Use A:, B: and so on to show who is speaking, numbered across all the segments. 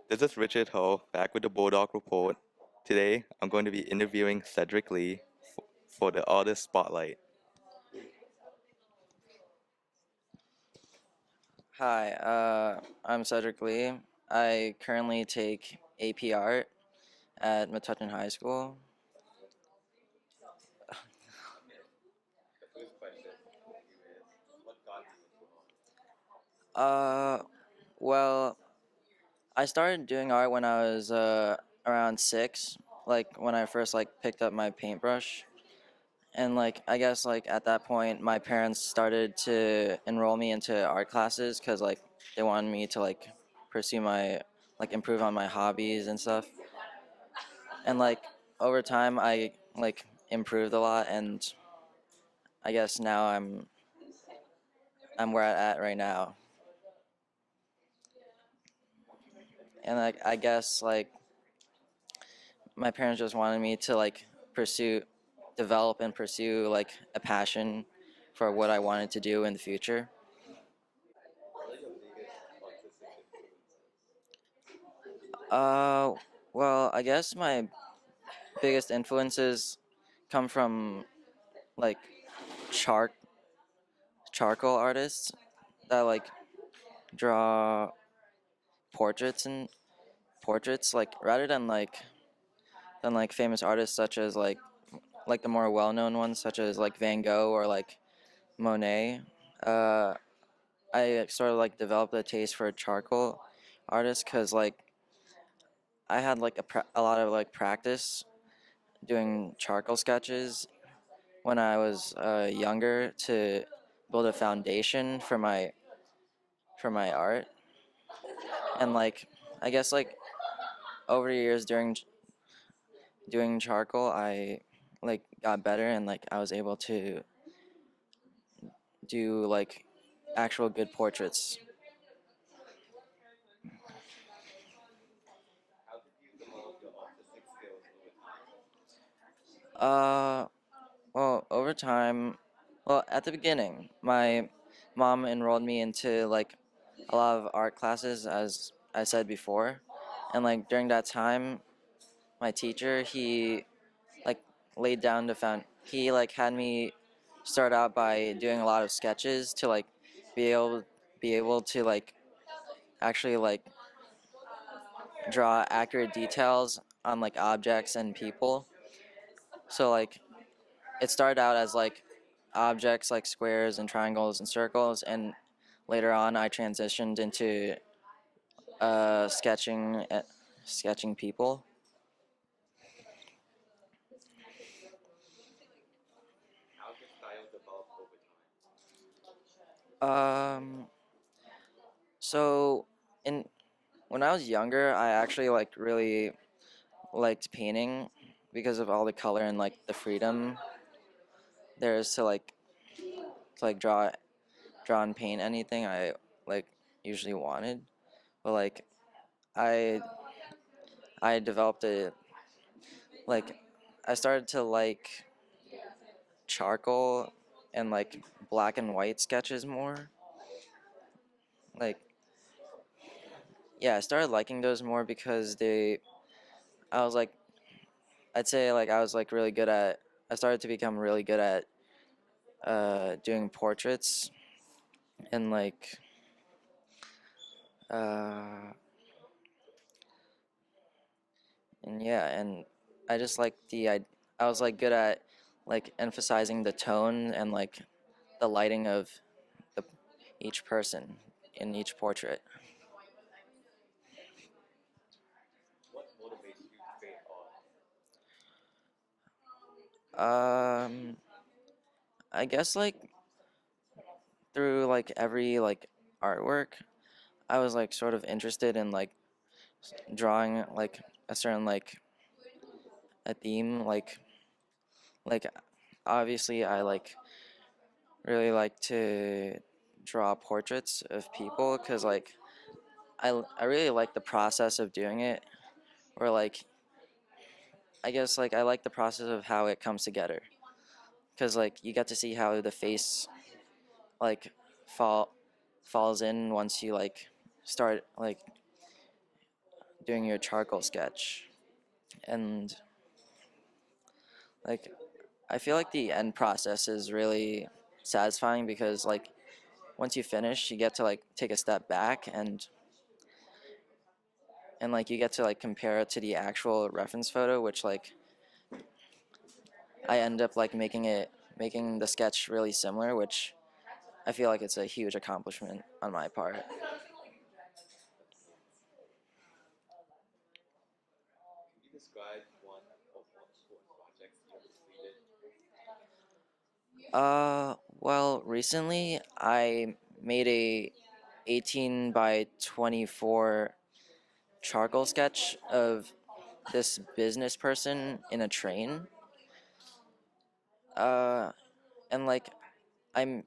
A: This is Richard Ho, back with the Bulldog Report. Today, I'm going to be interviewing Cedric Lee for the Artist Spotlight.
B: Hi, I'm Cedric Lee. I currently take AP Art at Metuchen High School. Uh, well, I started doing art when I was around 6, like when I first picked up my paintbrush. And I guess at that point my parents started to enroll me into art classes cuz they wanted me to pursue my improve on my hobbies and stuff. And over time I improved a lot, and I guess now I'm where I'm at right now. And I guess my parents just wanted me to pursue develop and pursue a passion for what I wanted to do in the future. Uh well, I guess my biggest influences come from like char charcoal artists that draw portraits and portraits rather than famous artists such as the more well-known ones such as Van Gogh or Monet. Uh, I sort of developed a taste for charcoal artists because I had a lot of practice doing charcoal sketches when I was younger to build a foundation for my art. And I guess over the years during doing charcoal, I got better, and I was able to do actual good portraits. Uh, well, over time, well, at the beginning, my mom enrolled me into a lot of art classes, as I said before, and during that time, my teacher like laid down the found he had me start out by doing a lot of sketches to be able to actually draw accurate details on objects and people. So it started out as objects like squares and triangles and circles, and later on I transitioned into sketching people. Um, so in when I was younger, I actually really liked painting because of all the color and the freedom there is to draw and paint anything I like usually wanted. But I I developed a like I started to charcoal and black and white sketches more. Like yeah, I started liking those more because they I was I'd say I was really good at I started to become really good at doing portraits and uh and yeah, and I just like I was good at emphasizing the tone and the lighting of the each person in each portrait. Um, I guess through every artwork, I was sort of interested in drawing a certain a theme. Like obviously I really like to draw portraits of people because I really like the process of doing it. Or I guess I like the process of how it comes together because you get to see how the face like fall falls in once you start doing your charcoal sketch. And like I feel like the end process is really satisfying because like once you finish, you get to like take a step back and like you get to like compare it to the actual reference photo, which like I end up like making the sketch really similar, which I feel like it's a huge accomplishment on my part.
A: Can you describe one or more important projects you ever completed?
B: Well, recently I made a 18 by 24 charcoal sketch of this business person in a train. Uh, and like I'm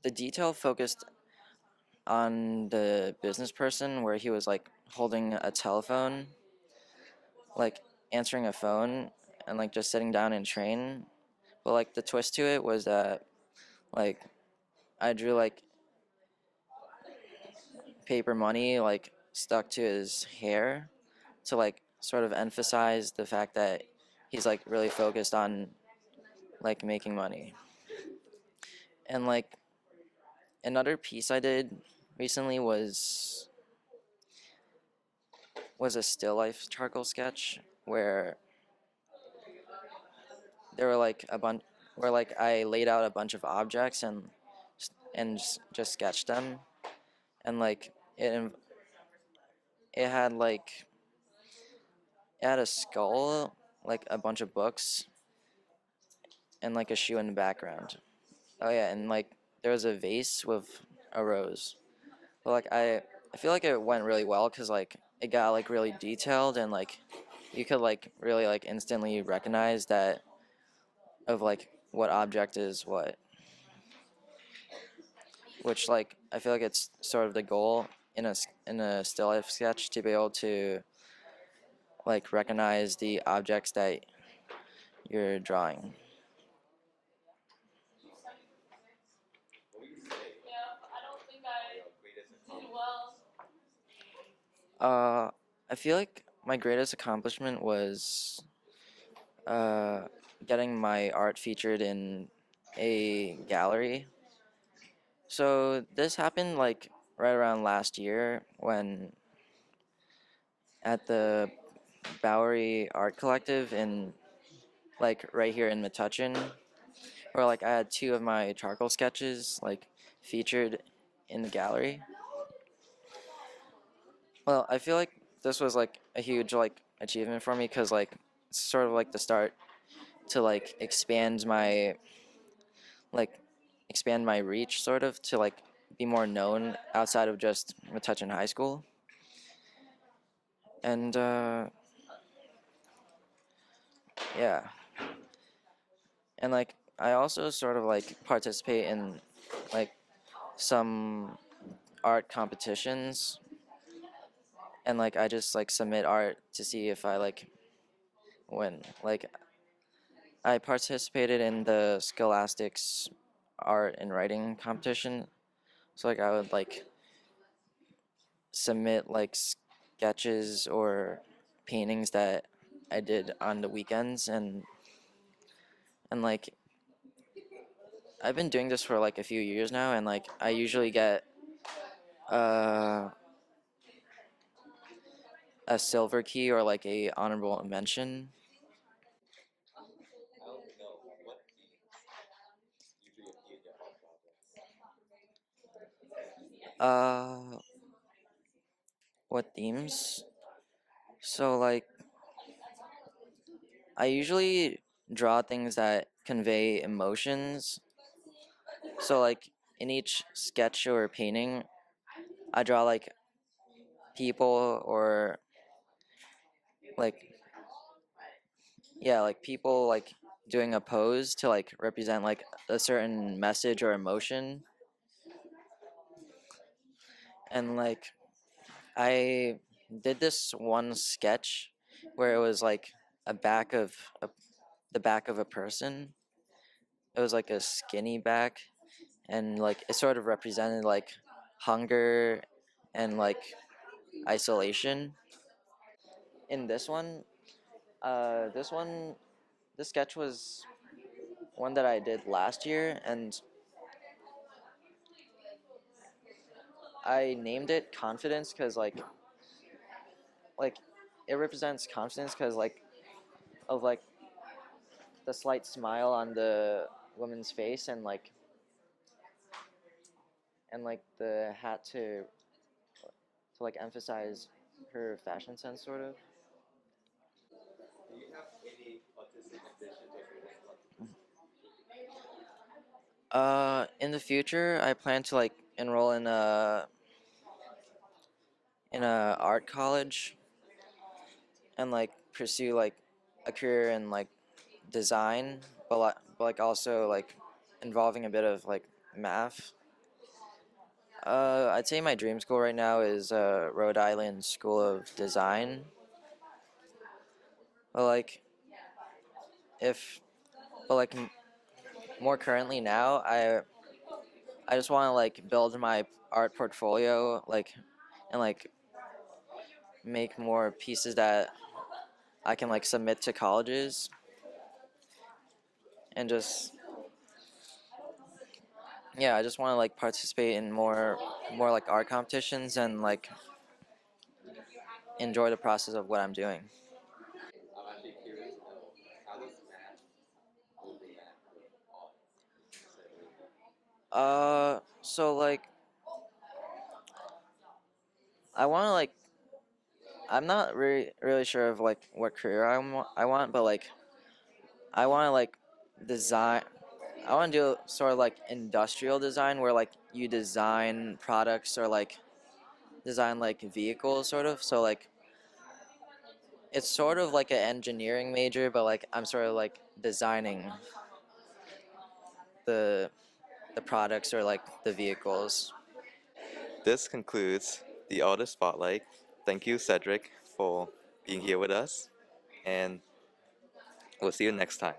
B: the detail focused on the business person where he was like holding a telephone, like answering a phone and like just sitting down in a train. But like the twist to it was that like I drew like paper money like stuck to his hair to like sort of emphasize the fact that he's like really focused on like making money. And like another piece I did recently was a still life charcoal sketch where there were like a bunch where like I laid out a bunch of objects and just sketched them and like it had like it had a skull, like a bunch of books, and like a shoe in the background. Oh yeah, and like there was a vase with a rose. But like I feel like it went really well because like it got like really detailed and like you could like really like instantly recognize that of like what object is what, which like I feel like it's sort of the goal in a still life sketch to be able to like recognize the objects that you're drawing.
A: What would you say are your greatest accomplishments?
B: Uh, I feel like my greatest accomplishment was uh, getting my art featured in a gallery. So this happened like right around last year when at the Bowery Art Collective in like right here in Metuchen, where like I had two of my charcoal sketches like featured in the gallery. Well, I feel like this was like a huge like achievement for me because like it's sort of like the start to like expand my reach sort of to like be more known outside of just Metuchen High School. And yeah, and like I also sort of like participate in like some art competitions and like I just like submit art to see if I like win. Like I participated in the Scholastics art and writing competition. So like I would like submit like sketches or paintings that I did on the weekends and like I've been doing this for like a few years now and like I usually get uh, a silver key or like a honorable mention.
A: I want to know what themes usually appear in your art projects.
B: Uh, what themes? So like I usually draw things that convey emotions. So like in each sketch or painting, I draw like people or like yeah, like people like doing a pose to like represent like a certain message or emotion. And like I did this one sketch where it was like a back of a, the back of a person. It was like a skinny back and like it sort of represented like hunger and like isolation. In this one, this sketch was one that I did last year, and I named it confidence because like it represents confidence because of like the slight smile on the woman's face and like the hat to like emphasize her fashion sense sort of.
A: Do you have any artistic ambitions or goals?
B: In the future, I plan to like enroll in a art college and like pursue like a career in like design, but like also like involving a bit of like math. I'd say my dream school right now is Rhode Island School of Design. But like if but like more currently now, I just want to like build my art portfolio and like make more pieces that I can like submit to colleges and just yeah, I just want to like participate in more like art competitions and like enjoy the process of what I'm doing.
A: I'm actually curious to know how does math overlap with art, Cedric?
B: So like I want to like I'm not really sure of like what career I want, but like I want to like design. I want to do sort of like industrial design where like you design products or like design like vehicles sort of. So like it's sort of like an engineering major, but like I'm sort of like designing the the products or like the vehicles.
A: This concludes the Artist Spotlight. Thank you, Cedric, for being here with us, and we'll see you next time.